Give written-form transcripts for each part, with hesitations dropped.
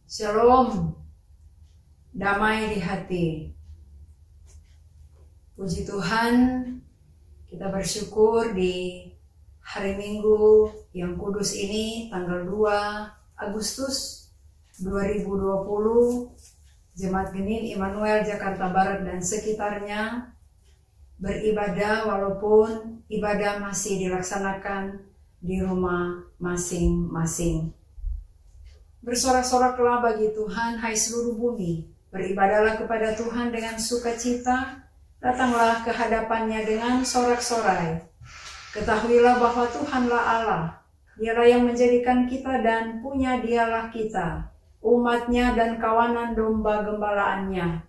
Shalom, damai di hati. Puji Tuhan, kita bersyukur di hari Minggu yang kudus ini, tanggal 2 Agustus 2020, Jemaat Genin Immanuel Jakarta Barat dan sekitarnya beribadah walaupun ibadah masih dilaksanakan di rumah masing-masing. Bersorak-soraklah bagi Tuhan, hai seluruh bumi. Beribadahlah kepada Tuhan dengan sukacita. Datanglah ke hadapannya dengan sorak-sorai. Ketahuilah bahwa Tuhanlah Allah. Dialah yang menjadikan kita dan punya dialah kita, umatnya dan kawanan domba gembalaannya.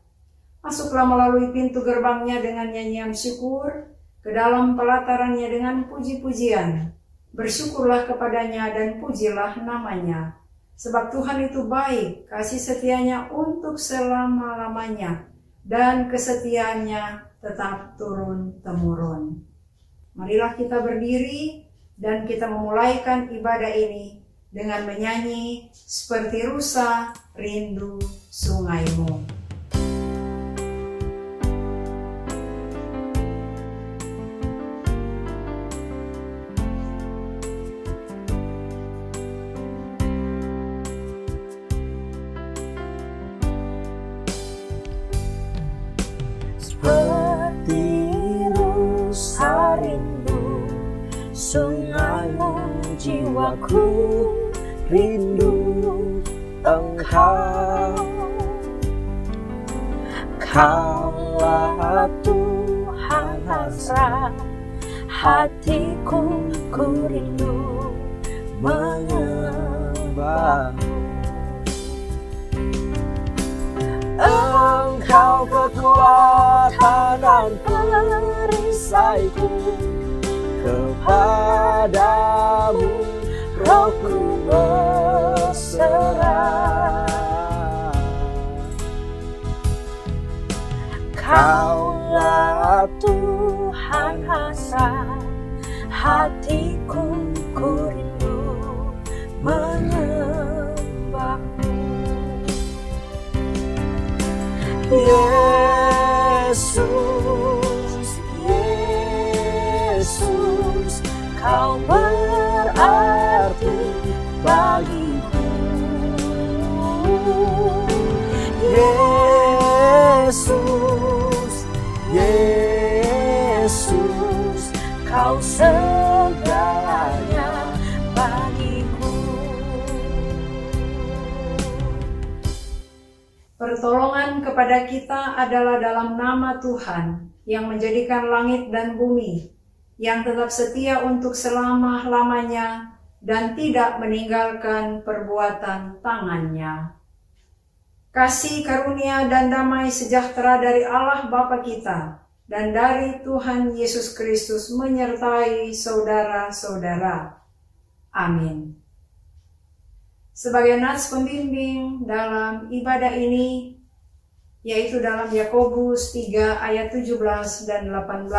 Masuklah melalui pintu gerbangnya dengan nyanyian syukur, ke dalam pelatarannya dengan puji-pujian. Bersyukurlah kepadanya dan pujilah namanya. Sebab Tuhan itu baik, kasih setianya untuk selama-lamanya, dan kesetiaannya tetap turun-temurun. Marilah kita berdiri dan kita memulaikan ibadah ini dengan menyanyi seperti rusa rindu sungaimu. Jiwaku rindu Engkau, Kaulah Tuhan hasrat hatiku, ku rindu menyembah-Mu. Engkau kekuatan dan perisaiku, kepadamu rohku berserah. Kaulah Tuhan hasrat hatiku, ku rindu menyembah-Mu. Yesus, Yesus, Kau berarti bagiku. Yesus, Yesus, Kau segalanya bagiku. Pertolongan kepada kita adalah dalam nama Tuhan yang menjadikan langit dan bumi, yang tetap setia untuk selama-lamanya dan tidak meninggalkan perbuatan tangannya. Kasih karunia dan damai sejahtera dari Allah Bapa kita dan dari Tuhan Yesus Kristus menyertai saudara-saudara. Amin. Sebagai nats pembimbing dalam ibadah ini, yaitu dalam Yakobus 3 ayat 17 dan 18.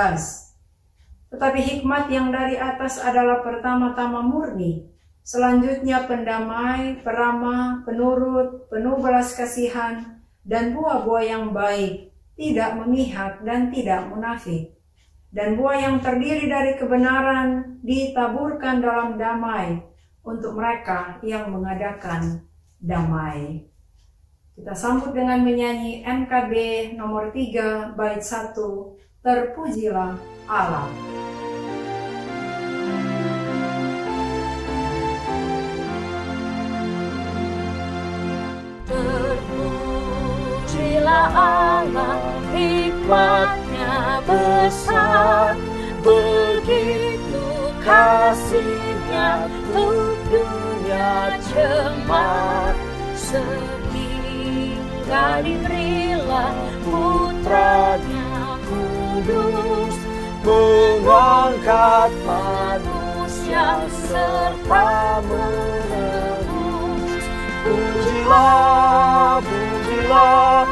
Tetapi hikmat yang dari atas adalah pertama-tama murni, selanjutnya pendamai, peramah, penurut, penuh belas kasihan, dan buah-buah yang baik, tidak memihak dan tidak munafik. Dan buah yang terdiri dari kebenaran ditaburkan dalam damai untuk mereka yang mengadakan damai. Kita sambut dengan menyanyi NKB nomor 3 bait 1, Terpujilah Allah. Terpujilah Allah, hikmat-Nya besar, begitu kasih-Nya untuk dunia cemar, sehingga diberilah Putra-Nya kudus, mengangkat manusia serta menebus. Pujilah, pujilah,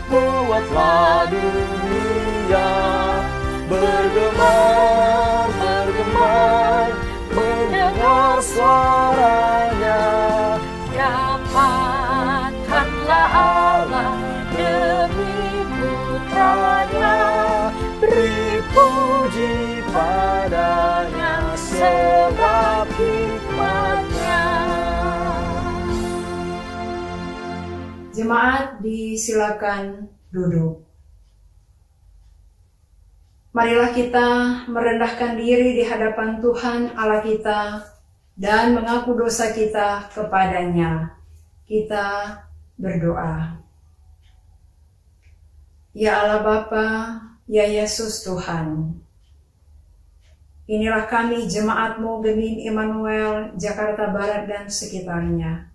buatlah dunia bergemar, bergemar, mendengar suaranya. Dapat Jemaat disilakan duduk. Marilah kita merendahkan diri di hadapan Tuhan Allah kita dan mengaku dosa kita kepadanya. Kita berdoa. Ya Allah Bapa, ya Yesus Tuhan, inilah kami jemaat-Mu Gemim Immanuel, Jakarta Barat dan sekitarnya.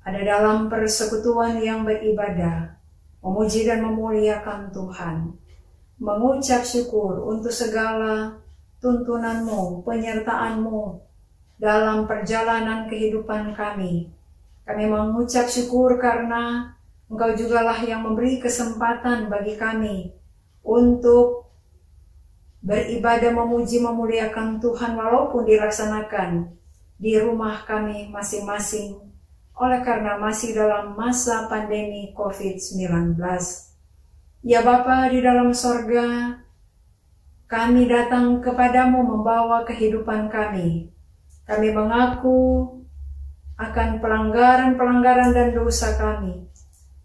Ada dalam persekutuan yang beribadah, memuji dan memuliakan Tuhan, mengucap syukur untuk segala tuntunan-Mu, penyertaan-Mu dalam perjalanan kehidupan kami. Kami mengucap syukur karena Engkau jugalah yang memberi kesempatan bagi kami untuk beribadah, memuji, memuliakan Tuhan walaupun dilaksanakan di rumah kami masing-masing oleh karena masih dalam masa pandemi COVID-19. Ya Bapa di dalam sorga, kami datang kepadamu membawa kehidupan kami. Kami mengaku akan pelanggaran-pelanggaran dan dosa kami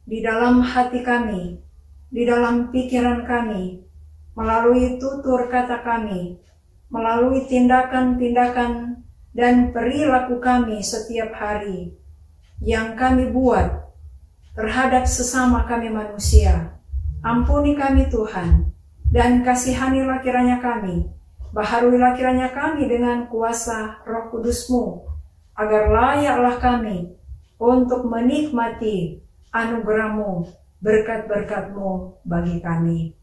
di dalam hati kami, di dalam pikiran kami, melalui tutur kata kami, melalui tindakan-tindakan dan perilaku kami setiap hari yang kami buat terhadap sesama kami manusia. Ampuni kami Tuhan, dan kasihanilah kiranya kami, baharuilah kiranya kami dengan kuasa Roh Kudus-Mu, agar layaklah kami untuk menikmati anugerah-Mu, berkat-berkat-Mu bagi kami.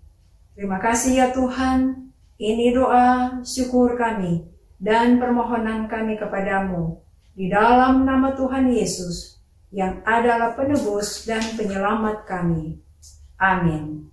Terima kasih ya Tuhan, ini doa syukur kami dan permohonan kami kepadamu, di dalam nama Tuhan Yesus, yang adalah penebus dan penyelamat kami. Amin.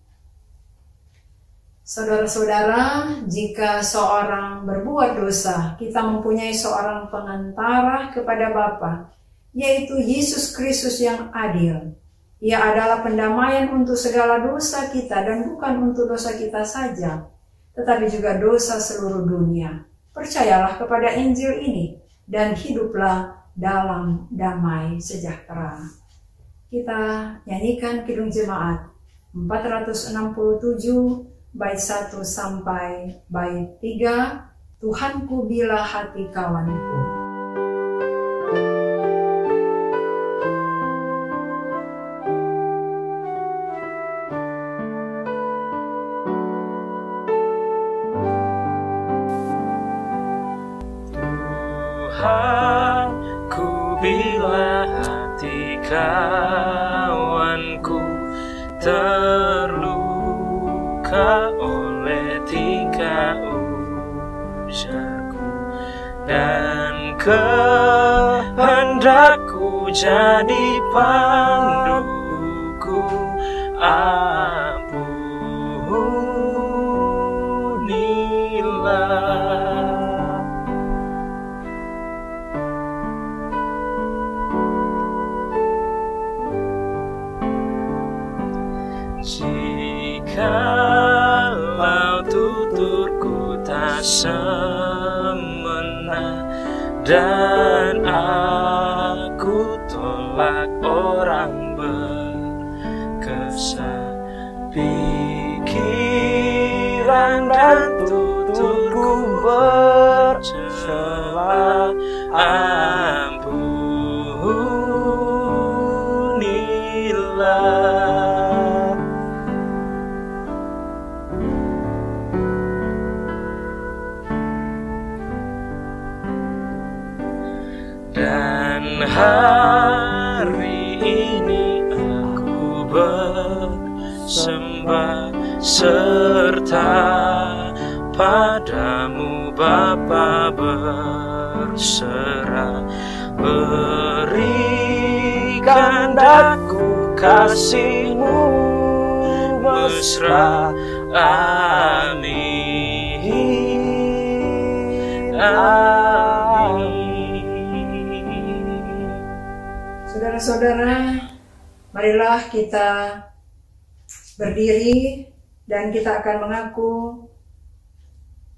Saudara-saudara, jika seorang berbuat dosa, kita mempunyai seorang pengantara kepada Bapa, yaitu Yesus Kristus yang adil. Ia adalah pendamaian untuk segala dosa kita, dan bukan untuk dosa kita saja, tetapi juga dosa seluruh dunia. Percayalah kepada Injil ini, dan hiduplah dalam damai sejahtera. Kita nyanyikan Kidung Jemaat 467, bait 1 sampai bait 3, Tuhanku bila hati kawanku. Tuhanku bila hati kawanku terluka oleh tingkah ujarku dan kehendakku jadi panduku, ampunilah. Jikalau tuturku tak semena dan aku tolak orang berkesan, pikiran dan tuturku bercela, ampunilah. Dan hari ini aku bersembah serta padamu Bapa berserah, berikan daku kasih-Mu mesra, amin, amin. Saudara-saudara, marilah kita berdiri dan kita akan mengaku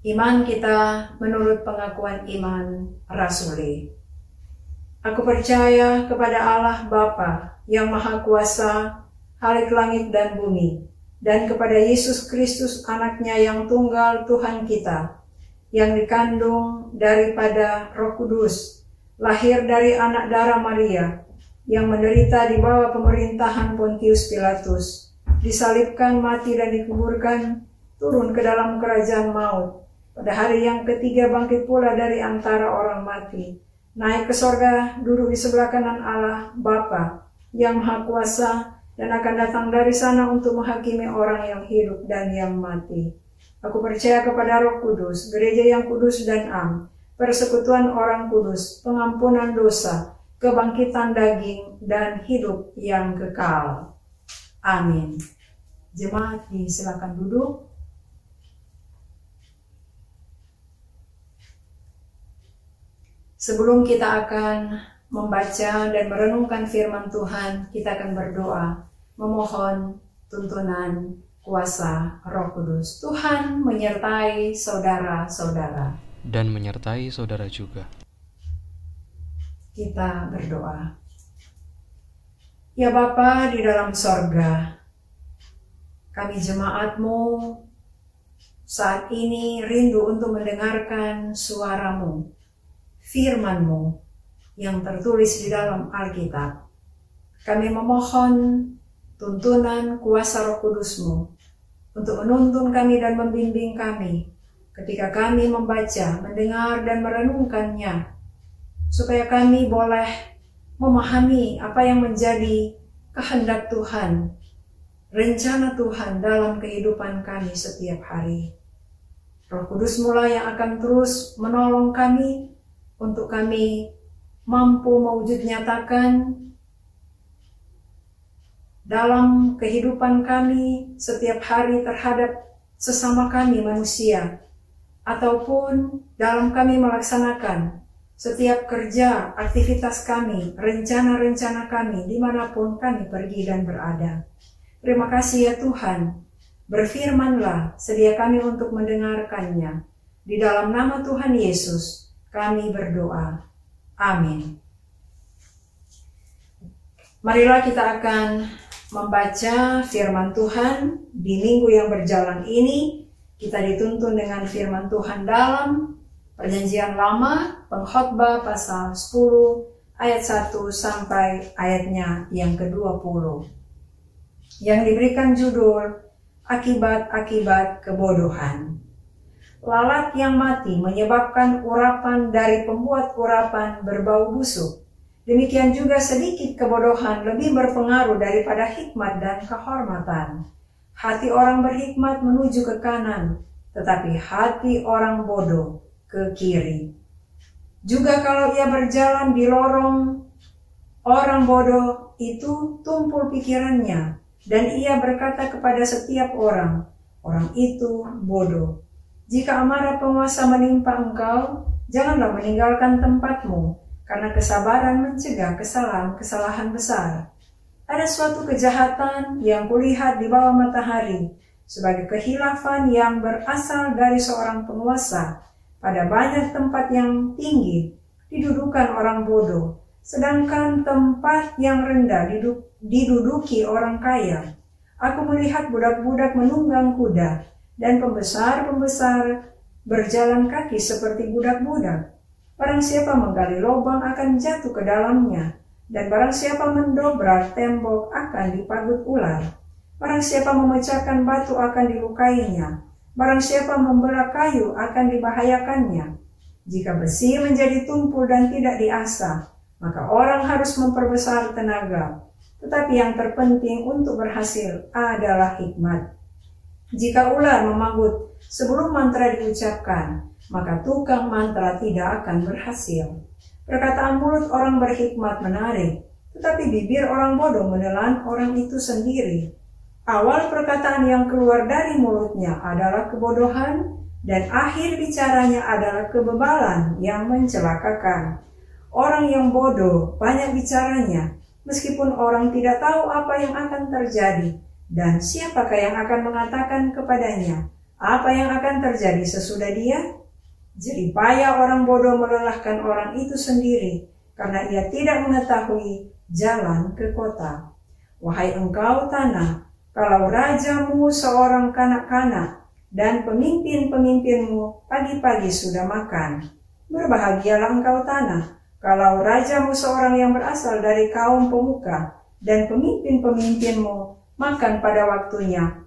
iman kita menurut pengakuan iman rasuli. Aku percaya kepada Allah Bapa yang Maha Kuasa, Khalik langit dan bumi, dan kepada Yesus Kristus anaknya yang tunggal Tuhan kita, yang dikandung daripada Roh Kudus, lahir dari anak darah Maria, yang menderita di bawah pemerintahan Pontius Pilatus, disalibkan, mati dan dikuburkan, turun ke dalam kerajaan maut, pada hari yang ketiga bangkit pula dari antara orang mati, naik ke sorga, duduk di sebelah kanan Allah Bapa yang Maha Kuasa, dan akan datang dari sana untuk menghakimi orang yang hidup dan yang mati. Aku percaya kepada Roh Kudus, gereja yang kudus dan am, persekutuan orang kudus, pengampunan dosa, kebangkitan daging, dan hidup yang kekal. Amin. Jemaat disilakan duduk. Sebelum kita akan membaca dan merenungkan firman Tuhan, kita akan berdoa, memohon tuntunan kuasa Roh Kudus. Tuhan menyertai saudara-saudara. Dan menyertai saudara juga. Kita berdoa. Ya Bapa di dalam sorga, kami jemaat-Mu saat ini rindu untuk mendengarkan suara-Mu, firman-Mu yang tertulis di dalam Alkitab. Kami memohon tuntunan kuasa Roh Kudus-Mu untuk menuntun kami dan membimbing kami ketika kami membaca, mendengar, dan merenungkannya, supaya kami boleh memahami apa yang menjadi kehendak Tuhan, rencana Tuhan dalam kehidupan kami setiap hari. Roh Kudus mula yang akan terus menolong kami untuk kami mampu mewujud nyatakan dalam kehidupan kami setiap hari terhadap sesama kami manusia, ataupun dalam kami melaksanakan setiap kerja, aktivitas kami, rencana-rencana kami, dimanapun kami pergi dan berada. Terima kasih ya Tuhan, berfirmanlah, sedia kami untuk mendengarkannya. Di dalam nama Tuhan Yesus, kami berdoa. Amin. Marilah kita akan membaca firman Tuhan di minggu yang berjalan ini. Kita dituntun dengan firman Tuhan dalam Perjanjian Lama, Pengkhotbah pasal 10 ayat 1 sampai ayatnya yang ke-20, yang diberikan judul Akibat-akibat kebodohan. Lalat yang mati menyebabkan urapan dari pembuat urapan berbau busuk. Demikian juga sedikit kebodohan lebih berpengaruh daripada hikmat dan kehormatan. Hati orang berhikmat menuju ke kanan, tetapi hati orang bodoh ke kiri. Juga kalau ia berjalan di lorong, orang bodoh itu tumpul pikirannya, dan ia berkata kepada setiap orang, orang itu bodoh. Jika amarah penguasa menimpa engkau, janganlah meninggalkan tempatmu, karena kesabaran mencegah kesalahan-kesalahan besar. Ada suatu kejahatan yang kulihat di bawah matahari, sebagai kehilafan yang berasal dari seorang penguasa. Pada banyak tempat yang tinggi didudukan orang bodoh, sedangkan tempat yang rendah diduduki orang kaya. Aku melihat budak-budak menunggang kuda, dan pembesar-pembesar berjalan kaki seperti budak-budak. Barang siapa menggali lubang akan jatuh ke dalamnya, dan barang siapa mendobrak tembok akan dipagut ular. Barang siapa memecahkan batu akan dilukainya. Barang siapa membelah kayu akan dibahayakannya. Jika besi menjadi tumpul dan tidak diasah, maka orang harus memperbesar tenaga. Tetapi yang terpenting untuk berhasil adalah hikmat. Jika ular memanggut sebelum mantra diucapkan, maka tukang mantra tidak akan berhasil. Perkataan mulut orang berhikmat menarik, tetapi bibir orang bodoh menelan orang itu sendiri. Awal perkataan yang keluar dari mulutnya adalah kebodohan, dan akhir bicaranya adalah kebebalan yang mencelakakan. Orang yang bodoh banyak bicaranya, meskipun orang tidak tahu apa yang akan terjadi, dan siapakah yang akan mengatakan kepadanya apa yang akan terjadi sesudah dia? Jerih payah orang bodoh melelahkan orang itu sendiri, karena ia tidak mengetahui jalan ke kota. Wahai engkau tanah, kalau rajamu seorang kanak-kanak dan pemimpin-pemimpinmu pagi-pagi sudah makan, berbahagialah engkau tanah, kalau rajamu seorang yang berasal dari kaum pemuka dan pemimpin-pemimpinmu makan pada waktunya,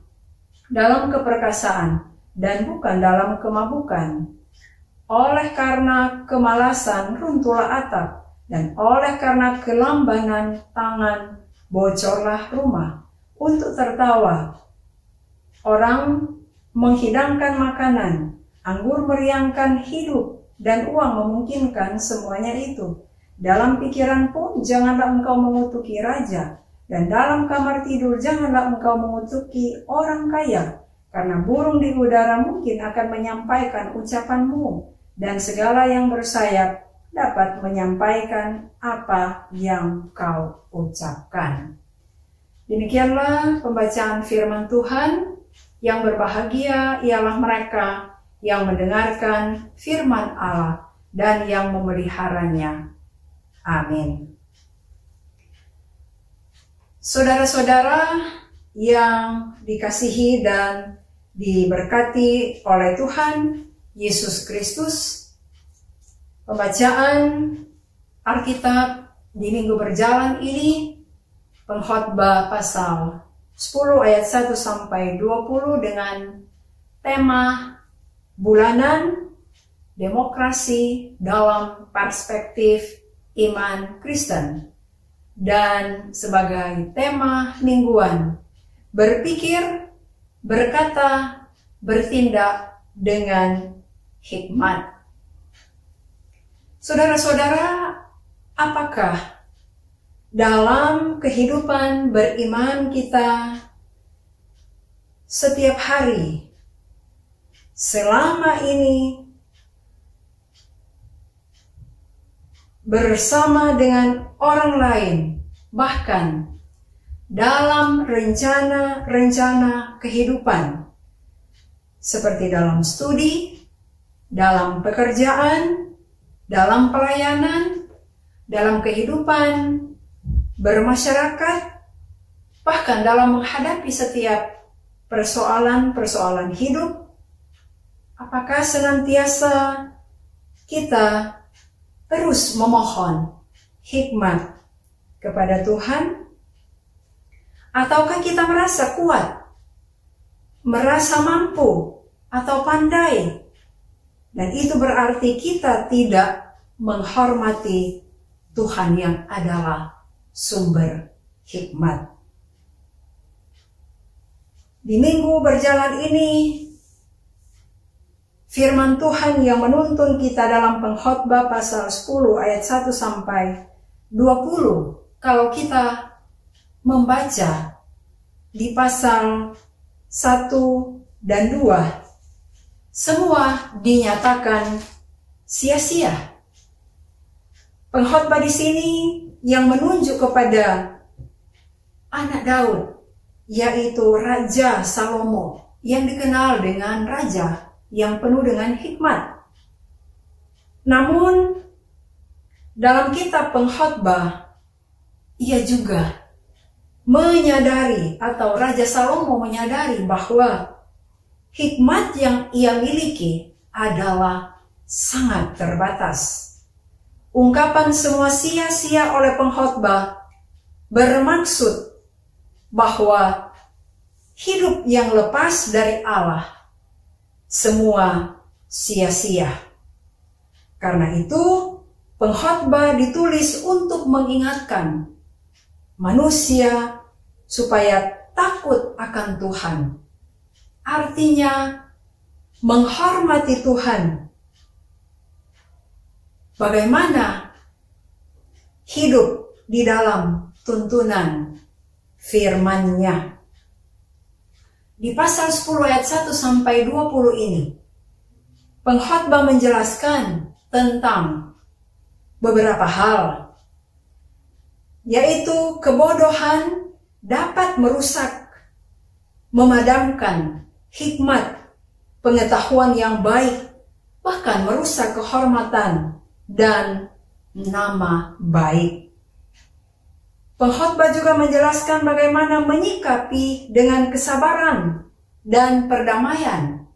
dalam keperkasaan dan bukan dalam kemabukan. Oleh karena kemalasan runtuhlah atap, dan oleh karena kelambanan tangan bocorlah rumah. Untuk tertawa, orang menghidangkan makanan, anggur meriangkan hidup, dan uang memungkinkan semuanya itu. Dalam pikiran pun janganlah engkau mengutuki raja, dan dalam kamar tidur janganlah engkau mengutuki orang kaya, karena burung di udara mungkin akan menyampaikan ucapanmu, dan segala yang bersayap dapat menyampaikan apa yang kau ucapkan. Demikianlah pembacaan firman Tuhan. Yang berbahagia ialah mereka yang mendengarkan firman Allah dan yang memeliharanya. Amin. Saudara-saudara yang dikasihi dan diberkati oleh Tuhan Yesus Kristus, pembacaan Alkitab di minggu berjalan ini, Pengkhotbah pasal 10 ayat 1 sampai 20 dengan tema bulanan demokrasi dalam perspektif iman Kristen, dan sebagai tema mingguan berpikir, berkata, bertindak dengan hikmat. Saudara-saudara, apakah dalam kehidupan beriman kita setiap hari selama ini bersama dengan orang lain, bahkan dalam rencana-rencana kehidupan, seperti dalam studi, dalam pekerjaan, dalam pelayanan, dalam kehidupan bermasyarakat, bahkan dalam menghadapi setiap persoalan-persoalan hidup, apakah senantiasa kita terus memohon hikmat kepada Tuhan? Ataukah kita merasa kuat, merasa mampu, atau pandai, dan itu berarti kita tidak menghormati Tuhan yang adalah sumber hikmat. Di minggu berjalan ini, firman Tuhan yang menuntun kita dalam Pengkhotbah pasal 10 ayat 1 sampai 20. Kalau kita membaca di pasal 1 dan 2, semua dinyatakan sia-sia. Pengkhotbah di sini yang menunjuk kepada anak Daud, yaitu Raja Salomo, yang dikenal dengan raja yang penuh dengan hikmat. Namun dalam kitab Pengkhotbah, ia juga menyadari, atau Raja Salomo menyadari, bahwa hikmat yang ia miliki adalah sangat terbatas. Ungkapan semua sia-sia oleh pengkhotbah bermaksud bahwa hidup yang lepas dari Allah semua sia-sia. Karena itu, pengkhotbah ditulis untuk mengingatkan manusia supaya takut akan Tuhan. Artinya menghormati Tuhan. Bagaimana hidup di dalam tuntunan firman-Nya. Di pasal 10 ayat 1 sampai 20 ini, pengkhotbah menjelaskan tentang beberapa hal, yaitu kebodohan dapat merusak, memadamkan hikmat, pengetahuan yang baik, bahkan merusak kehormatan dan nama baik. Pengkhotbah juga menjelaskan bagaimana menyikapi dengan kesabaran dan perdamaian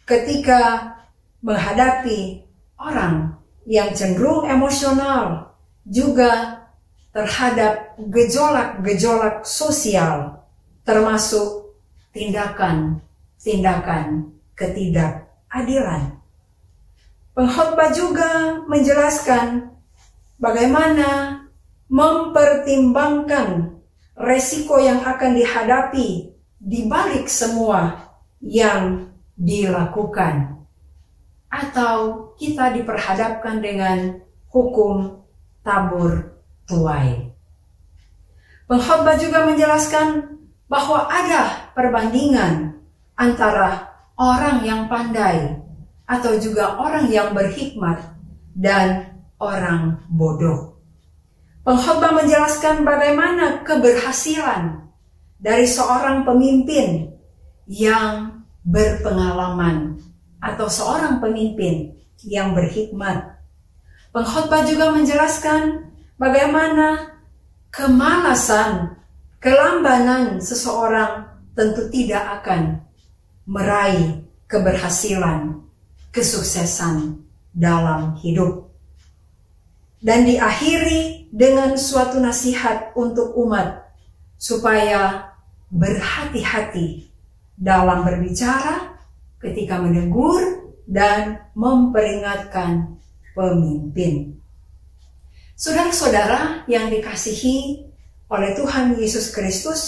ketika menghadapi orang yang cenderung emosional, juga terhadap gejolak-gejolak sosial, termasuk tindakan-tindakan ketidakadilan. Pengkhotbah juga menjelaskan bagaimana mempertimbangkan resiko yang akan dihadapi di balik semua yang dilakukan, atau kita diperhadapkan dengan hukum tabur tuai. Pengkhotbah juga menjelaskan bahwa ada perbandingan antara orang yang pandai atau juga orang yang berhikmat dan orang bodoh. Pengkhotbah menjelaskan bagaimana keberhasilan dari seorang pemimpin yang berpengalaman atau seorang pemimpin yang berhikmat. Pengkhotbah juga menjelaskan bagaimana kemalasan, kelambanan seseorang tentu tidak akan meraih keberhasilan, kesuksesan dalam hidup. Dan diakhiri dengan suatu nasihat untuk umat supaya berhati-hati dalam berbicara ketika menegur dan memperingatkan pemimpin. Saudara-saudara yang dikasihi oleh Tuhan Yesus Kristus,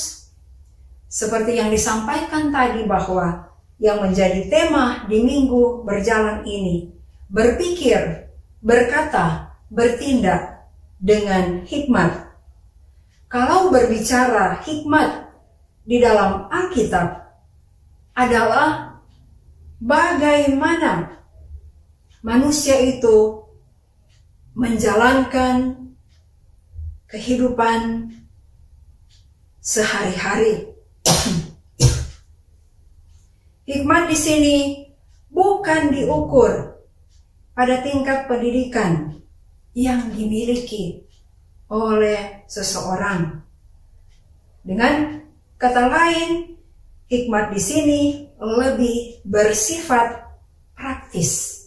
seperti yang disampaikan tadi bahwa yang menjadi tema di minggu berjalan ini, berpikir, berkata, bertindak dengan hikmat. Kalau berbicara hikmat di dalam Alkitab adalah bagaimana manusia itu menjalankan kehidupan sehari-hari. Hikmat di sini bukan diukur pada tingkat pendidikan yang dimiliki oleh seseorang. Dengan kata lain, hikmat di sini lebih bersifat praktis.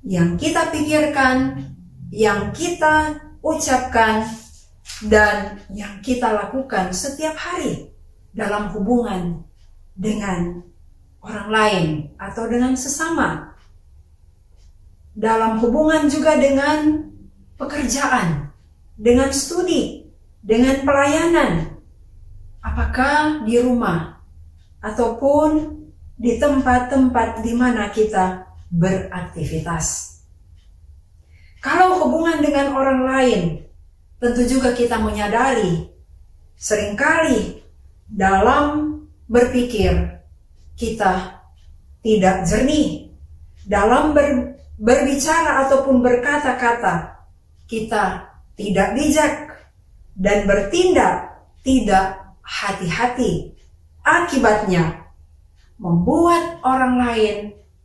Yang kita pikirkan, yang kita ucapkan, dan yang kita lakukan setiap hari dalam hubungan dengan orang lain atau dengan sesama. Dalam hubungan juga dengan pekerjaan, dengan studi, dengan pelayanan, apakah di rumah ataupun di tempat-tempat di mana kita beraktivitas. Kalau hubungan dengan orang lain, tentu juga kita menyadari seringkali dalam berpikir kita tidak jernih, dalam berbicara ataupun berkata-kata kita tidak bijak, dan bertindak tidak hati-hati. Akibatnya membuat orang lain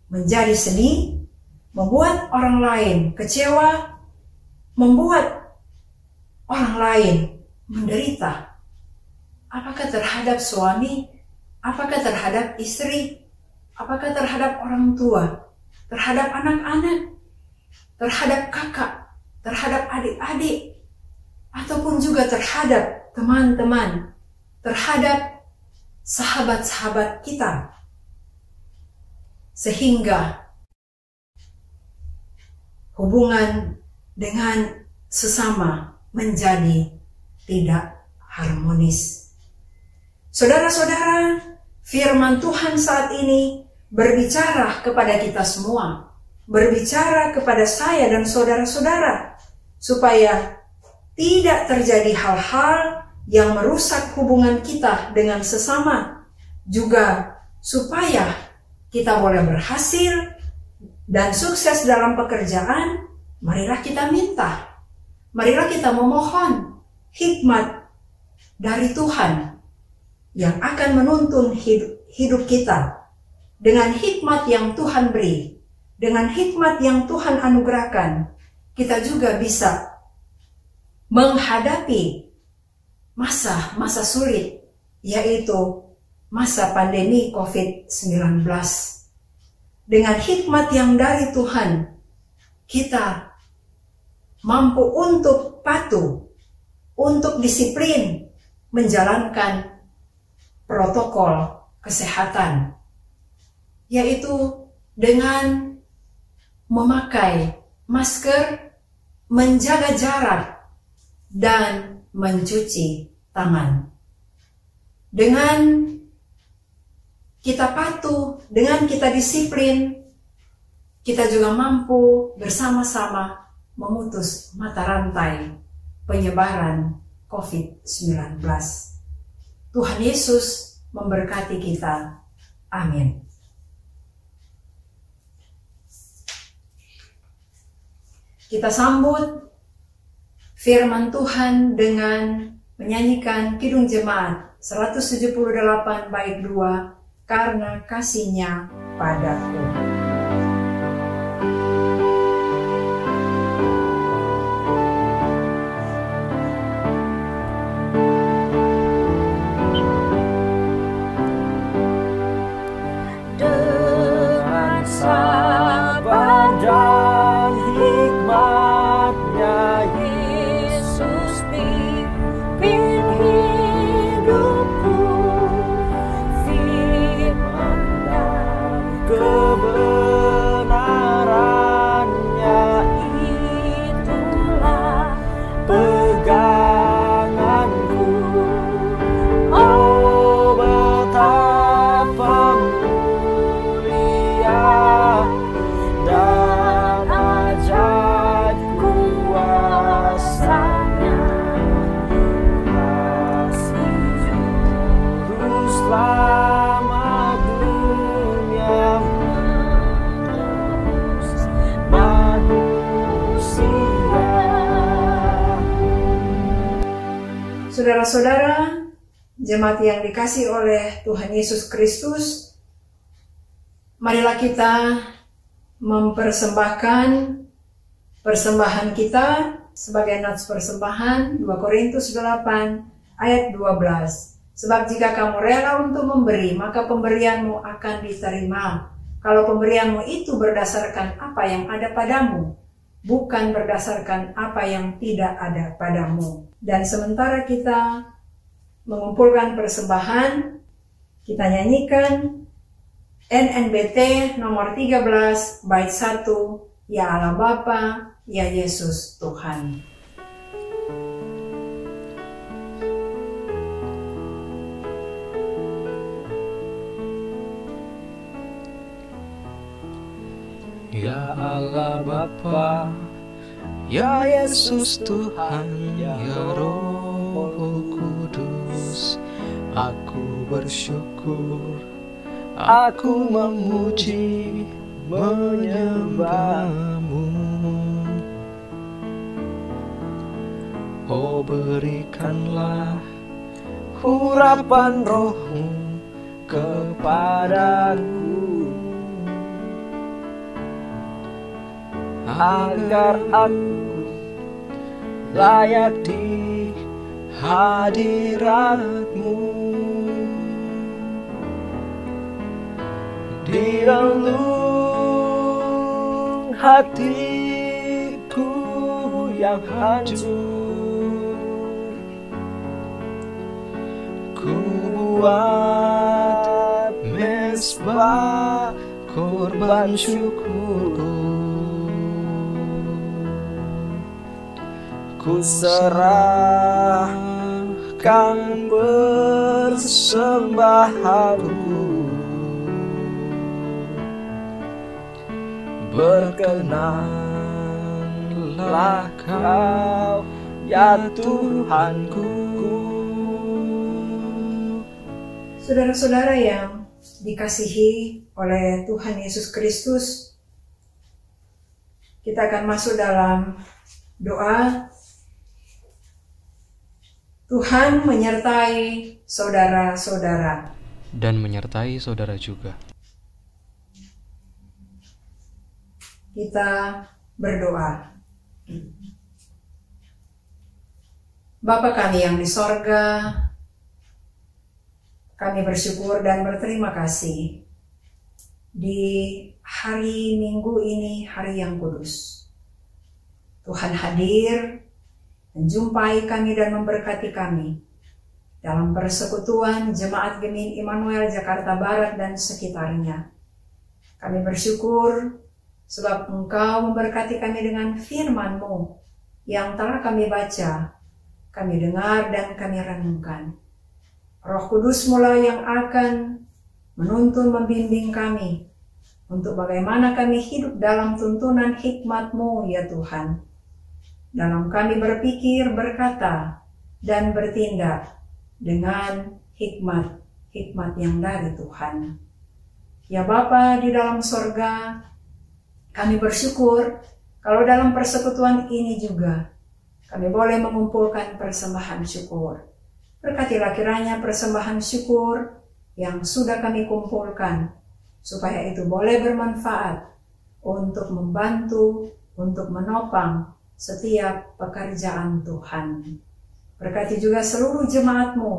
menjadi sedih, membuat orang lain kecewa, membuat orang lain menderita. Apakah terhadap suami, apakah terhadap istri, apakah terhadap orang tua, terhadap anak-anak, terhadap kakak, terhadap adik-adik, ataupun juga terhadap teman-teman, terhadap sahabat-sahabat kita. Sehingga hubungan dengan sesama menjadi tidak harmonis. Saudara-saudara, firman Tuhan saat ini berbicara kepada kita semua, berbicara kepada saya dan saudara-saudara, supaya tidak terjadi hal-hal yang merusak hubungan kita dengan sesama, juga supaya kita boleh berhasil dan sukses dalam pekerjaan. Marilah kita minta, marilah kita memohon hikmat dari Tuhan yang akan menuntun hidup kita dengan hikmat yang Tuhan beri, dengan hikmat yang Tuhan anugerahkan. kita juga bisa menghadapi masa-masa sulit, yaitu masa pandemi COVID-19. Dengan hikmat yang dari Tuhan, kita mampu untuk patuh, untuk disiplin, menjalankan protokol kesehatan, yaitu dengan memakai masker, menjaga jarak, dan mencuci tangan. Dengan kita patuh, dengan kita disiplin, kita juga mampu bersama-sama memutus mata rantai penyebaran COVID-19. Tuhan Yesus memberkati kita. Amin. Kita sambut firman Tuhan dengan menyanyikan Kidung Jemaat 178 bait 2, Karena Kasih-Nya Padaku. Dengan sabar dan hikmat-Nya Yesus pimpin hidupku, firman dan kebenaran-Nya itulah peganganku. Oh, betapa mulia dan ajaib kuasa-Nya, kasih juru selamat dunia menebus manusia. Saudara-saudara, jemaat yang dikasihi oleh Tuhan Yesus Kristus, marilah kita mempersembahkan persembahan kita sebagai nats persembahan 2 Korintus 8 ayat 12. Sebab jika kamu rela untuk memberi, maka pemberianmu akan diterima. Kalau pemberianmu itu berdasarkan apa yang ada padamu, bukan berdasarkan apa yang tidak ada padamu. Dan sementara kita mengumpulkan persembahan, kita nyanyikan NNBT nomor 13 bait 1, Ya Allah Bapa, Ya Yesus Tuhan. Ya Allah Bapa, Ya Yesus Tuhan, Ya Roh Kudus, aku bersyukur, aku memuji, menyembah-Mu. Oh, berikanlah urapan Roh-Mu kepadaku, agar aku layak di hadirat-Mu. Di relung hatiku yang hancur, ku buat mezbah korban syukurku. Ku serahkan persembahanku, berkenanlah Kau, ya Tuhanku. Saudara-saudara yang dikasihi oleh Tuhan Yesus Kristus, kita akan masuk dalam doa. Tuhan menyertai saudara-saudara dan menyertai saudara juga. Kita berdoa. Bapa kami yang di sorga, kami bersyukur dan berterima kasih di hari Minggu ini, hari yang kudus. Tuhan hadir, menjumpai kami dan memberkati kami dalam persekutuan Jemaat Gemini Immanuel Jakarta Barat dan sekitarnya. Kami bersyukur sebab Engkau memberkati kami dengan firman-Mu yang telah kami baca, kami dengar dan kami renungkan. Roh Kudus mula yang akan menuntun membimbing kami untuk bagaimana kami hidup dalam tuntunan hikmat-Mu ya Tuhan. Dalam kami berpikir, berkata, dan bertindak dengan hikmat yang dari Tuhan. Ya Bapa di dalam sorga, kami bersyukur kalau dalam persekutuan ini juga kami boleh mengumpulkan persembahan syukur. Berkatilah kiranya persembahan syukur yang sudah kami kumpulkan, supaya itu boleh bermanfaat untuk membantu, untuk menopang setiap pekerjaan Tuhan. Berkati juga seluruh jemaat-Mu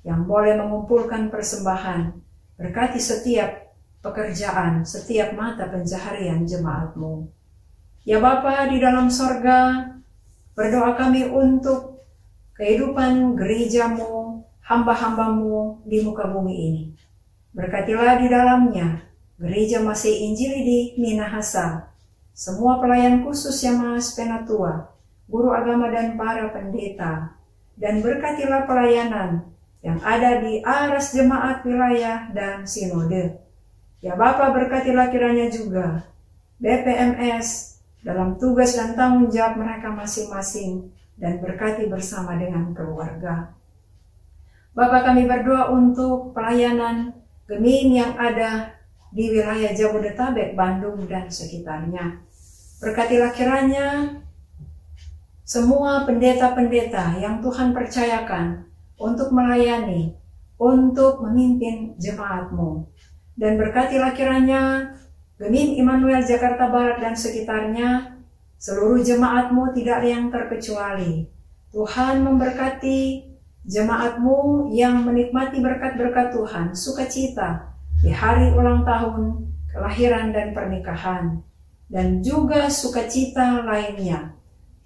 yang boleh mengumpulkan persembahan. Berkati setiap pekerjaan, setiap mata pencaharian jemaat-Mu. Ya Bapa di dalam sorga, berdoa kami untuk kehidupan gereja-Mu, hamba-hamba-Mu di muka bumi ini. Berkatilah di dalamnya Gereja Masih Injili di Minahasa, semua pelayan khusus yang Mas Penatua, guru agama dan para pendeta, dan berkatilah pelayanan yang ada di aras jemaat wilayah dan sinode. Ya Bapa, berkatilah kiranya juga BPMS dalam tugas dan tanggung jawab mereka masing-masing, dan berkati bersama dengan keluarga. Bapa, kami berdoa untuk pelayanan Gemini yang ada di wilayah Jabodetabek, Bandung dan sekitarnya. Berkatilah kiranya semua pendeta-pendeta yang Tuhan percayakan untuk melayani, untuk memimpin jemaat-Mu. Dan berkatilah kiranya Gemini Immanuel Jakarta Barat dan sekitarnya, seluruh jemaat-Mu tidak ada yang terkecuali. Tuhan memberkati jemaat-Mu yang menikmati berkat-berkat Tuhan, sukacita di hari ulang tahun, kelahiran dan pernikahan, dan juga sukacita lainnya.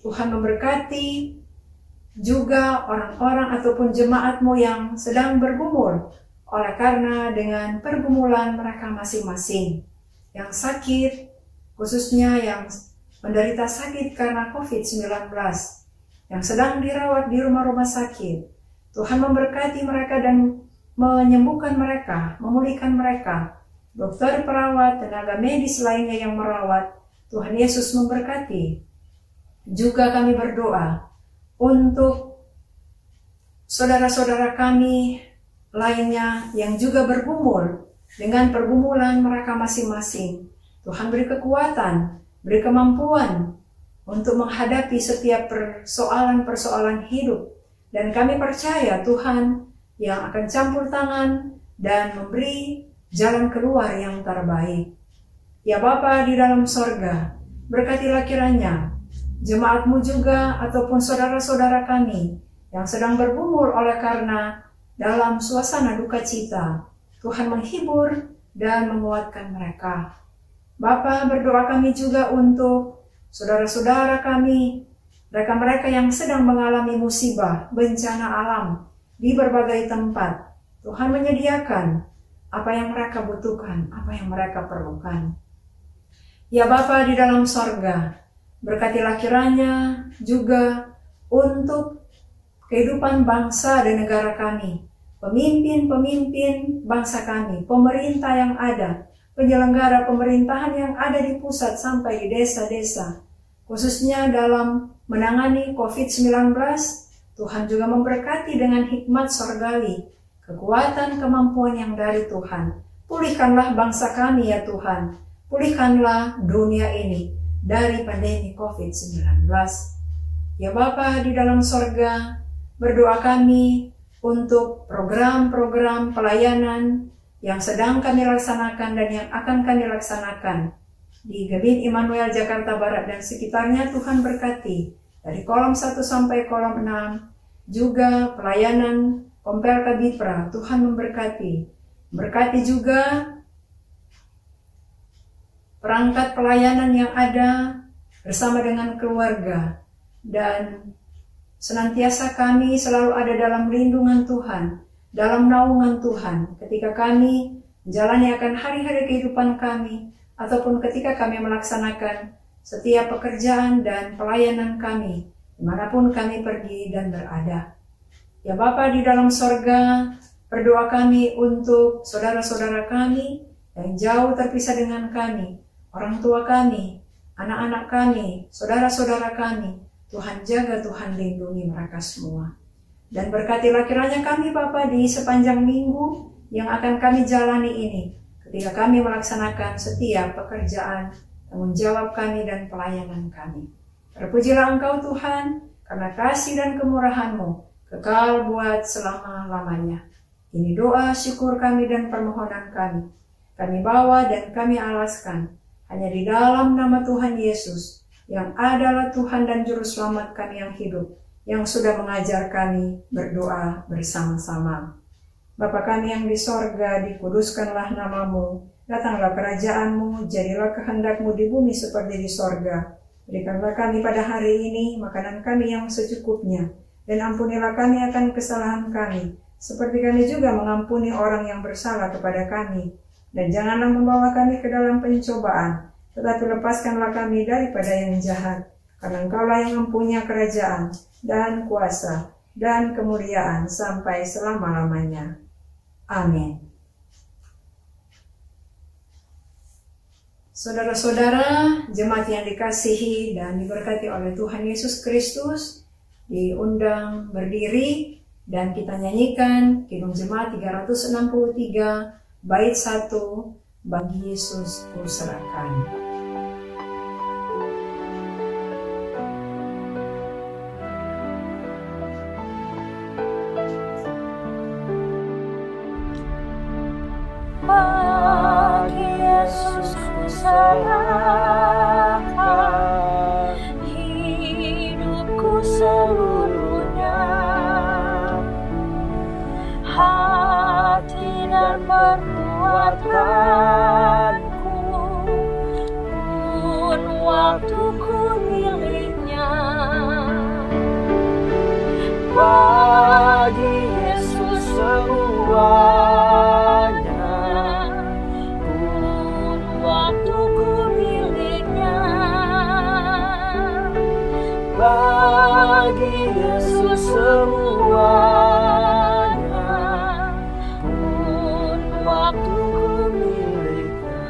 Tuhan memberkati juga orang-orang ataupun jemaat-Mu yang sedang bergumul oleh karena dengan pergumulan mereka masing-masing. Yang sakit, khususnya yang menderita sakit karena COVID-19, yang sedang dirawat di rumah-rumah sakit. Tuhan memberkati mereka dan menyembuhkan mereka, memulihkan mereka. Dokter, perawat, tenaga medis lainnya yang merawat, Tuhan Yesus memberkati. Juga kami berdoa untuk saudara-saudara kami lainnya yang juga bergumul dengan pergumulan mereka masing-masing. Tuhan beri kekuatan, beri kemampuan untuk menghadapi setiap persoalan-persoalan hidup. Dan kami percaya Tuhan yang akan campur tangan dan memberi jalan keluar yang terbaik. Ya Bapa di dalam sorga, berkatilah kiranya jemaat-Mu juga ataupun saudara-saudara kami yang sedang bergumul oleh karena dalam suasana duka cita. Tuhan menghibur dan menguatkan mereka. Bapa, berdoa kami juga untuk saudara-saudara kami, mereka-mereka yang sedang mengalami musibah, bencana alam di berbagai tempat. Tuhan menyediakan apa yang mereka butuhkan, apa yang mereka perlukan. Ya Bapa di dalam sorga, berkatilah kiranya juga untuk kehidupan bangsa dan negara kami, pemimpin-pemimpin bangsa kami, pemerintah yang ada, penyelenggara pemerintahan yang ada di pusat sampai di desa-desa, khususnya dalam menangani COVID-19. Tuhan juga memberkati dengan hikmat sorgawi, kekuatan, kemampuan yang dari Tuhan. Pulihkanlah bangsa kami ya Tuhan, pulihkanlah dunia ini dari pandemi COVID-19. Ya Bapa di dalam sorga, berdoa kami untuk program-program pelayanan yang sedang kami laksanakan dan yang akan kami laksanakan di Gebin Immanuel Jakarta Barat dan sekitarnya Tuhan berkati. Dari kolom 1 sampai kolom 6, juga pelayanan Kompel Kabipra, Tuhan memberkati. Berkati juga perangkat pelayanan yang ada bersama dengan keluarga. Dan senantiasa kami selalu ada dalam lindungan Tuhan, dalam naungan Tuhan, ketika kami menjalani akan hari-hari kehidupan kami, ataupun ketika kami melaksanakan setiap pekerjaan dan pelayanan kami, dimanapun kami pergi dan berada. Ya Bapa di dalam sorga, berdoa kami untuk saudara-saudara kami yang jauh terpisah dengan kami, orang tua kami, anak-anak kami, saudara-saudara kami. Tuhan jaga, Tuhan lindungi mereka semua. Dan berkatilah kiranya kami Bapa di sepanjang minggu yang akan kami jalani ini, ketika kami melaksanakan setiap pekerjaan, tanggung jawab kami dan pelayanan kami. Terpujilah Engkau Tuhan, karena kasih dan kemurahan-Mu kekal buat selama-lamanya. Ini doa, syukur kami dan permohonan kami. Kami bawa dan kami alaskan hanya di dalam nama Tuhan Yesus, yang adalah Tuhan dan Juru Selamat kami yang hidup, yang sudah mengajar kami berdoa bersama-sama. Bapa kami yang di sorga, dikuduskanlah nama-Mu, datanglah kerajaan-Mu, jadilah kehendak-Mu di bumi seperti di sorga. Berikanlah kami pada hari ini makanan kami yang secukupnya, dan ampunilah kami akan kesalahan kami, seperti kami juga mengampuni orang yang bersalah kepada kami. Dan janganlah membawa kami ke dalam pencobaan, tetapi lepaskanlah kami daripada yang jahat, karena Engkaulah yang mempunyai kerajaan, dan kuasa, dan kemuliaan sampai selama-lamanya. Amin. Saudara-saudara, jemaat yang dikasihi dan diberkati oleh Tuhan Yesus Kristus, diundang berdiri dan kita nyanyikan Kidung Jemaat 363 bait 1, Bagi Yesus Kuserahkan. Bagi Yesus kuserahkan hidupku seluruhnya, hati dan perbuatanku pun waktuku miliknya. Bagi Yesus semuanya, pun waktuku miliknya. Bagi Yesus semuanya, pun waktuku miliknya.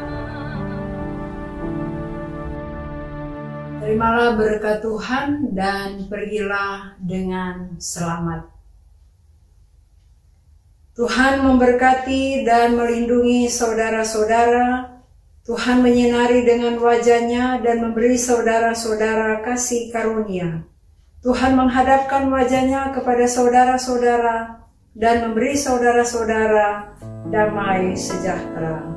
Terimalah berkat Tuhan dan pergilah dengan selamat. Tuhan memberkati dan melindungi saudara-saudara. Tuhan menyinari dengan wajah-Nya dan memberi saudara-saudara kasih karunia. Tuhan menghadapkan wajah-Nya kepada saudara-saudara dan memberi saudara-saudara damai sejahtera.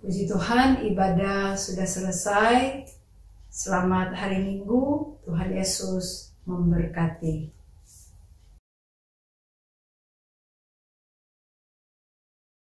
Puji Tuhan, ibadah sudah selesai. Selamat hari Minggu, Tuhan Yesus memberkati.